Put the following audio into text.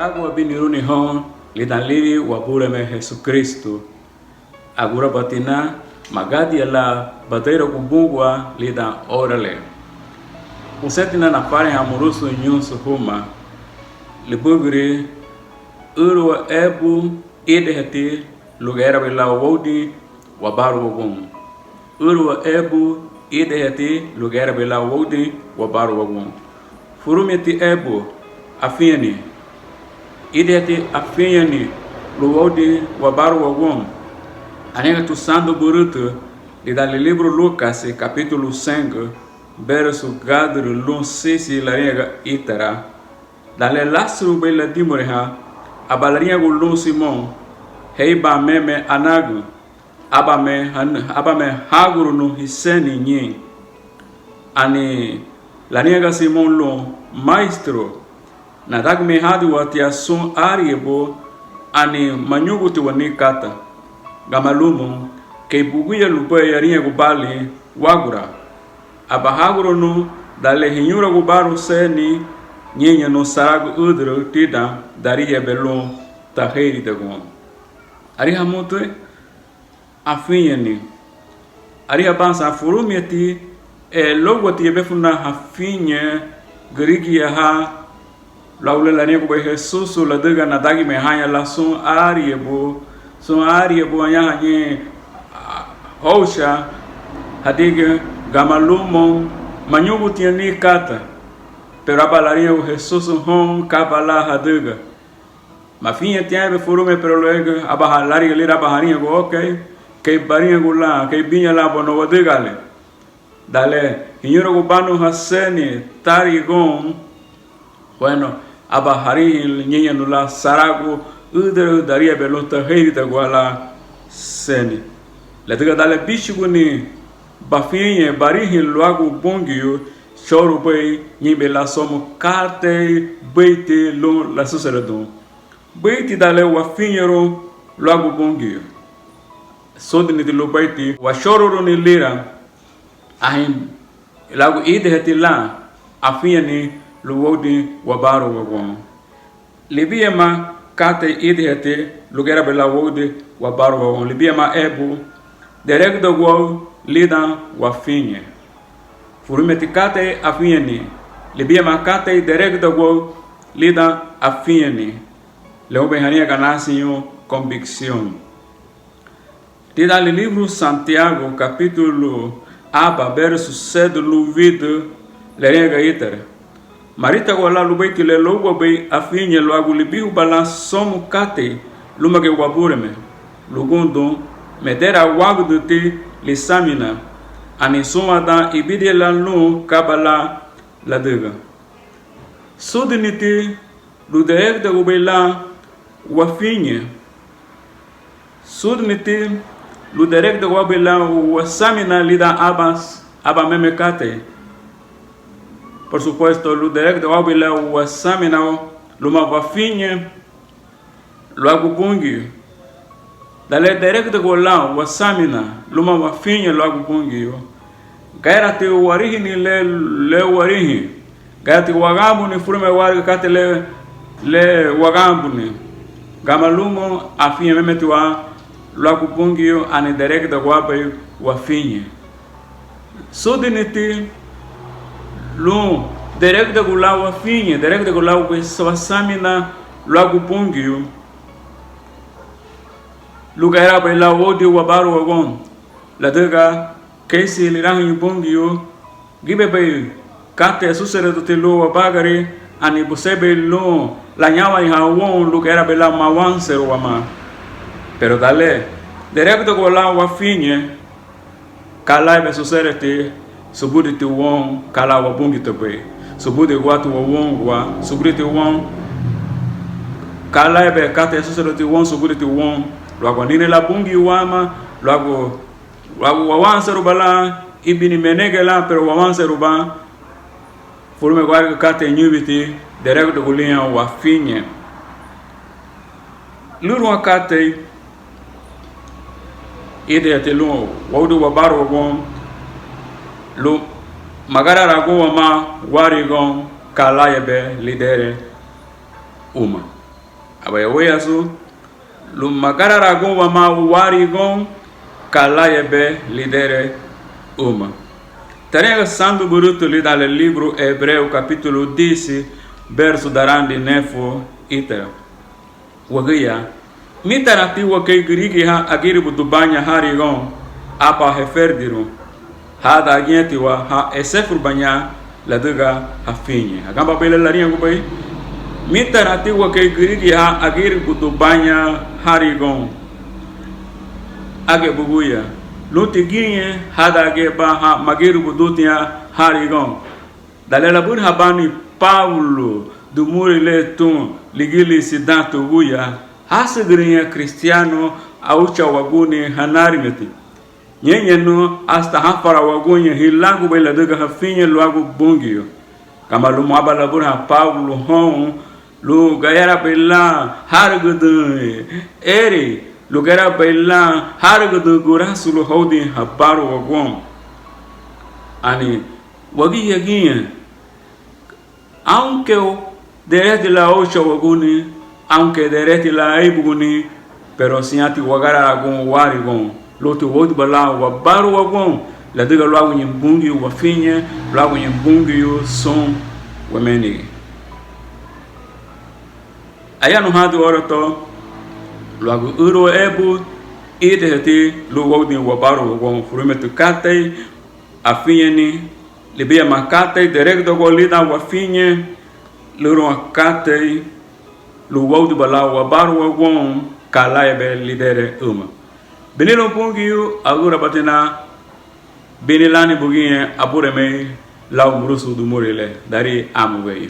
Lago abiniruni hon lidanliri wabureme Jesucristo. Agura batina magadi ala bateira kubungwa lidan orale. Usetina na pare amurusu nyusu huma. Libugri urwa ebu ideheti lugera bila wodi wabaru wagum. Urwa ebu ideheti lugera bila wodi wabaru wagum. Furumeti ebu afieni ideheti afieni luwodi wabaru wagum. Anega tu sando buruto de dali livro Lucas capítulo 5 verso gadru lun sisi laringa itara dale lasru bela dimoreha abalaringa gulun simon heiba meme anagu abame haguru no hiseni nyi ani laringa simon lun maestro na dagme hadu watia sun ariebo ani manyugu tiwani kata gamalumo ke buguya lupa yarinha gubali wagura abahaguro no dale hinyura gubaru seni nyenya no saragu udro tida daria belon taheri dagon ari hamote afinyani ari abansa furumieti logo ti befuna hafinye grigia ha laule la nego be Jesus la daga na dagi me hanya la sun ariebo so ari boanya nye hosha hadige gamalumo manyugu tiani kata pero abalaria o Jesus hon kabala hadiga mafinha tiabe furume pero luego abahalari lira baharinha go okay que barinha gula que binha la bono wadigale dale hinyoro go banu haseni tarigon bueno abahari nyenya nula sarago udere daria belota heita guala seni letiga dale bichuguni bafinye barihi luagu bongio choro boi nyimbe la somo karte beite lo la suseredon beite dale wafinhero luagu bongio sodini de lo beite wa choro ni lira ahim lagu ide hetila afiani luodi wabaro wagon libiema kate idhete lugera bela wode wa barwa on libia ma ebu derek do go lida wa finye furumeti kate afieni libia ma kate derek do go lida afieni leo behania ganasio convicción tida le livro Santiago capítulo aba verso 7 luvido lerega itere Marita wala lubaiti le logo be afinye lo agulibiu bala somu kate lumage wabureme lugundo medera wagudu te lisamina ani sumada ibide la no kabala la dega sudiniti ludeek de gobela wafinye sudiniti luderek de gobela wasamina lida abas abameme kate Por supuesto, lo direct de Wabila wasamina luma wafinye lo agupungi. Dale direct de Golan wasamina luma wafinye lo agupungi. Gaira te warihi ni le warihi. Gaira te wagambu ni furume wari kate le wagambu ni. Gamalumo afinye memetua lo agupungi ani direct de Wabai wafinye. Sudiniti Lu direct de gulawa finye direct de gulawa wasamina lagu pungio lugaira ba la wodi wabaru wagon la dega kesi lirang pungio gibe be kate susere do telo wabagare ani busebe lo la nyawa ha won lugaira ba la mawanse wama pero dale direct de gulawa finye kala be susere te Subudi te won kala wa bungi te be subudi watu wa won wa subudi te won kala ebe kate susero te won subudi te won lwago nine la bungi wama lwago wawanse rubala ibini menege la pero wawanse ruba furume kwa kate nyubiti derek de gulia wa finye luru wakate ide te lu waudu wa baro won Lu magara rago ma warigon kala yebe lidere uma Abaya su lu magarara gon wa ma wari gon kalaye be lidere uma. Terega santo buruto lì dal libro Ebreu capitolo 10 verso darandi nefo iter. Wagaya mitarati wa kay girigi ha agiri butubanya hari gon apa heferdiru hada agienti wa ha esefur banya laduga hafinye agamba bele laria ngubai mitarati wa kay girigi ha agiri butubanya hari gon age buguya luti ginye hada age ba ha magiru budutia hari gon dalela bun habani Paulo do murile tum ligili sidanto guya hasigrinya kristiano aucha waguni hanarimeti nyenye no hasta hafara wagunya hilangu bela daga hafinye luagu bungio kama lu mabala buna Paulo hon lu gayara bela hargudu eri lu gayara bela hargudu gurasulu hodi habaru wagon ani wagi yaginya aunque dereti la ocho waguni aunque dereti la ibuguni pero siati wagara gon wari gon lotu wodi bala wa baru wagon la diga lo nyimbungi wa finye lo nyimbungi son wemeni ayanu hadu orato lo uro ebu ideheti lo wodi wa baru wagon furumetu kate afinyeni libia makate directo golida wa finye luro akate lu wodi bala wa baru wagon kala be lidere uma benilo pungiu agura batina benilani bugie apure me law murusu du morile dari amuwe